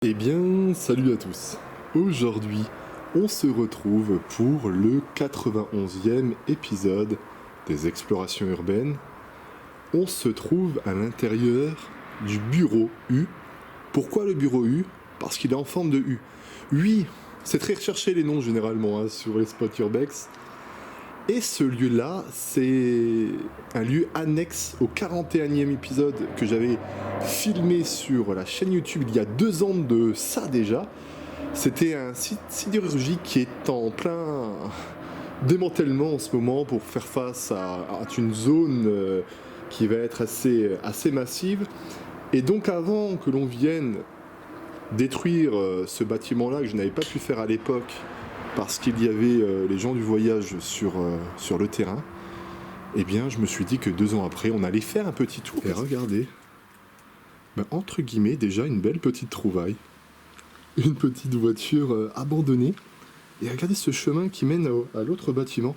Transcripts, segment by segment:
Eh bien, salut à tous. Aujourd'hui, on se retrouve pour le 91e épisode des explorations urbaines. On se trouve à l'intérieur du bureau U. Pourquoi le bureau U? Parce qu'il est en forme de U. Oui, c'est très recherché les noms généralement sur les spots urbex. Et ce lieu-là, c'est un lieu annexe au 41e épisode que j'avais filmé sur la chaîne YouTube il y a 2 ans de ça déjà. C'était un site sidérurgique qui est en plein démantèlement en ce moment pour faire face à une zone qui va être assez massive. Et donc avant que l'on vienne détruire ce bâtiment-là que je n'avais pas pu faire à l'époque parce qu'il y avait les gens du voyage sur le terrain, eh bien je me suis dit que 2 ans après, on allait faire un petit tour. Et regardez, entre guillemets, déjà une belle petite trouvaille. Une petite voiture abandonnée. Et regardez ce chemin qui mène à l'autre bâtiment.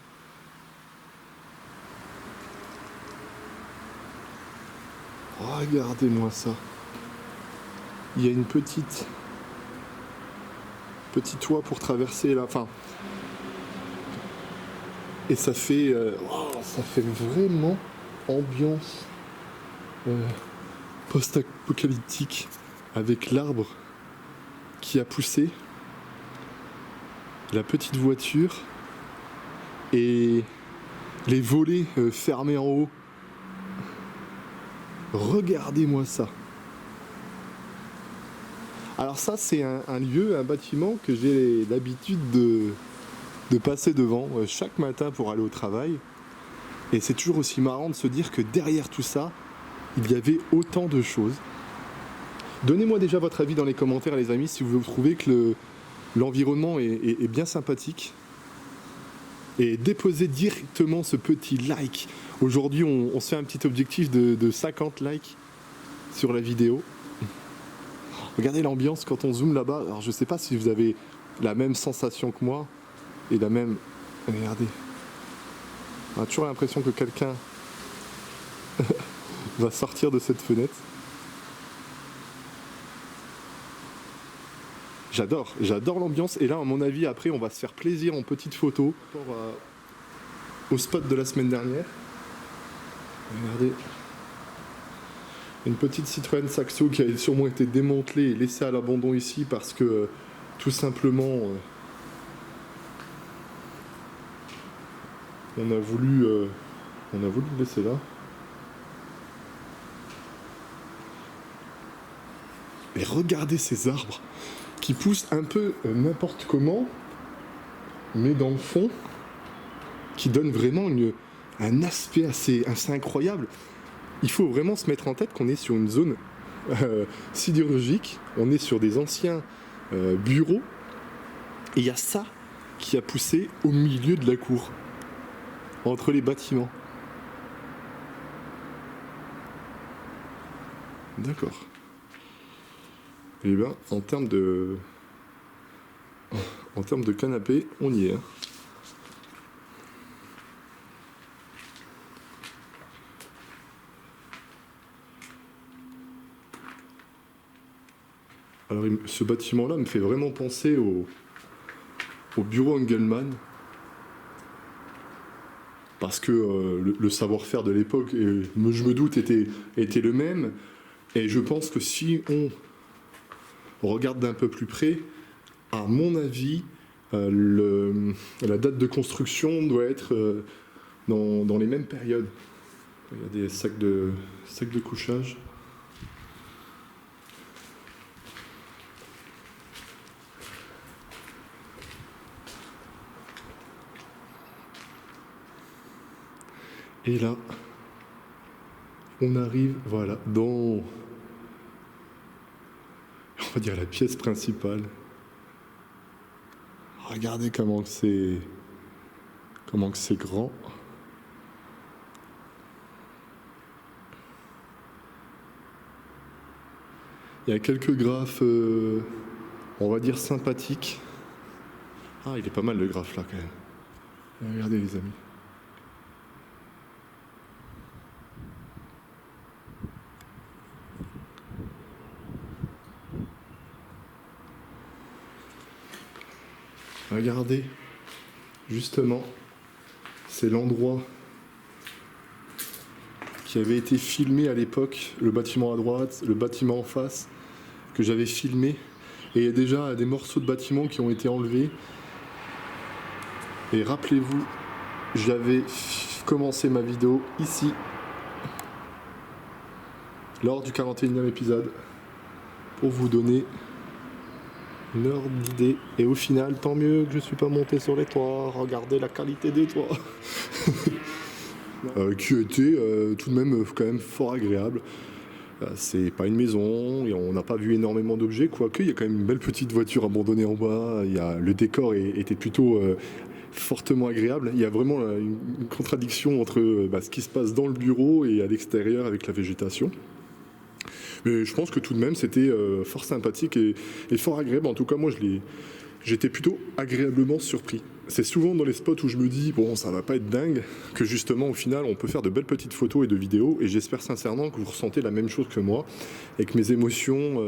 Regardez-moi ça. Il y a une petit toit pour traverser là. Enfin, et ça fait vraiment ambiance post-apocalyptique avec l'arbre qui a poussé, la petite voiture et les volets fermés en haut. Regardez-moi ça. Alors ça, c'est un lieu, un bâtiment que j'ai l'habitude de passer devant chaque matin pour aller au travail. Et c'est toujours aussi marrant de se dire que derrière tout ça, il y avait autant de choses. Donnez-moi déjà votre avis dans les commentaires, les amis, si vous trouvez que l'environnement est bien sympathique. Et déposez directement ce petit like. Aujourd'hui, on se fait un petit objectif de 50 likes sur la vidéo. Regardez l'ambiance quand on zoome là-bas. Alors je sais pas si vous avez la même sensation que moi et la même... Regardez. On a toujours l'impression que quelqu'un va sortir de cette fenêtre. J'adore l'ambiance. Et là, à mon avis, après, on va se faire plaisir en petites photos au spot de la semaine dernière. Regardez. Une petite Citroën Saxo qui a sûrement été démantelée et laissée à l'abandon ici parce que tout simplement on a voulu le laisser là. Et regardez ces arbres qui poussent un peu n'importe comment, mais dans le fond, qui donnent vraiment un aspect assez incroyable. Il faut vraiment se mettre en tête qu'on est sur une zone sidérurgique, on est sur des anciens bureaux, et il y a ça qui a poussé au milieu de la cour, entre les bâtiments. D'accord. Et bien, en termes de canapé, on y est. Alors, ce bâtiment-là me fait vraiment penser au bureau Engelmann. Parce que le savoir-faire de l'époque, je me doute, était le même. Et je pense que si on regarde d'un peu plus près, à mon avis, la date de construction doit être dans les mêmes périodes. Il y a des sacs de couchage. Et là, on arrive, voilà, dans, on va dire, la pièce principale. Regardez comment que c'est grand. Il y a quelques graphes, on va dire, sympathiques. Ah, il est pas mal le graphe là quand même. Regardez les amis. Regardez, justement, c'est l'endroit qui avait été filmé à l'époque, le bâtiment à droite, le bâtiment en face, que j'avais filmé. Et il y a déjà des morceaux de bâtiments qui ont été enlevés. Et rappelez-vous, j'avais commencé ma vidéo ici, lors du 41e épisode, pour vous donner une ordre d'idée. Et au final, tant mieux que je ne suis pas monté sur les toits. Regardez la qualité des toits. Qui était tout de même quand même fort agréable. C'est pas une maison, et on n'a pas vu énormément d'objets, quoique il y a quand même une belle petite voiture abandonnée en bas. Le décor était plutôt fortement agréable. Il y a vraiment une contradiction entre ce qui se passe dans le bureau et à l'extérieur avec la végétation. Mais je pense que tout de même c'était fort sympathique et fort agréable. En tout cas, moi j'étais plutôt agréablement surpris. C'est souvent dans les spots où je me dis bon, ça va pas être dingue, que justement au final on peut faire de belles petites photos et de vidéos, et j'espère sincèrement que vous ressentez la même chose que moi et que mes émotions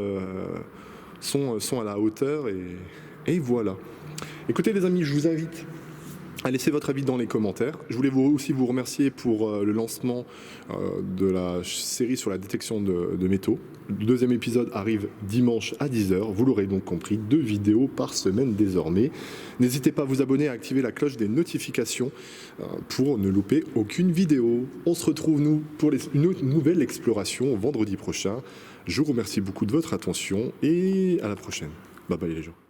sont à la hauteur, et voilà. Écoutez les amis, je vous invite à laisser votre avis dans les commentaires. Je voulais aussi vous remercier pour le lancement de la série sur la détection de métaux. Le deuxième épisode arrive dimanche à 10h. Vous l'aurez donc compris, 2 vidéos par semaine désormais. N'hésitez pas à vous abonner et à activer la cloche des notifications pour ne louper aucune vidéo. On se retrouve, nous, pour une nouvelle exploration vendredi prochain. Je vous remercie beaucoup de votre attention et à la prochaine. Bye bye les gens.